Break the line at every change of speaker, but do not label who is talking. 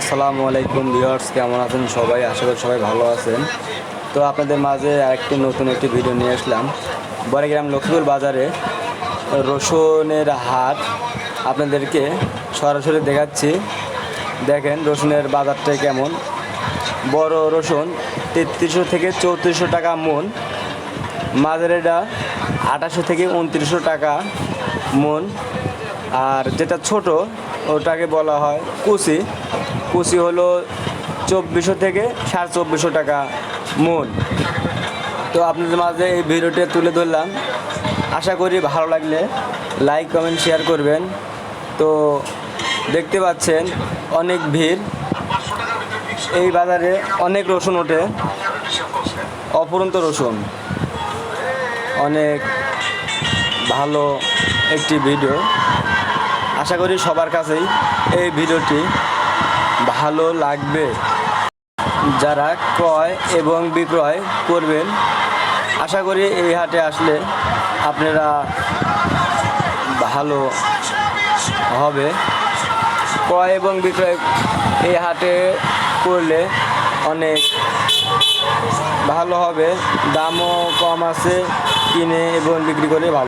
আসসালামু আলাইকুম ভিউয়ার্স, কেমন আছেন সবাই? আশা করি সবাই ভালো আছেন। তো আপনাদের মাঝে আরেকটি নতুন একটি ভিডিও নিয়ে আসলাম। বড়গ্রাম লক্ষ্মীপুর বাজারে রসুনের হাট আপনাদেরকে সরাসরি দেখাচ্ছি। দেখেন রসুনের বাজারটা কেমন। বড় রসুন 3300 থেকে 3400 টাকা মন, মাঝারিটা 2800 থেকে 2900 টাকা মন, আর যেটা ছোট ওটাকে বলা হয় কুচি। কুচি হলো 2400 থেকে 2450 টাকা মন। তো আপনাদের মাঝে এই ভিডিওটি তুলে ধরলাম। আশা করি ভালো লাগলে লাইক কমেন্ট শেয়ার করবেন। তো দেখতে পাচ্ছেন অনেক ভিড়, এই বাজারে অনেক রসুন ওঠে, অফুরন্ত রসুন। অনেক ভালো একটি ভিডিও, আশা করি সবার কাছেই এই ভিডিওটি ভালো লাগবে। যারা ক্রয় এবং বিক্রয় করবেন, আশা করি এই হাটে আসলে আপনারা ভালো হবে। ক্রয় এবং বিক্রয় এই হাটে করলে অনেক ভালো হবে, দামও কম আছে, কিনে এবং বিক্রি করে ভালো।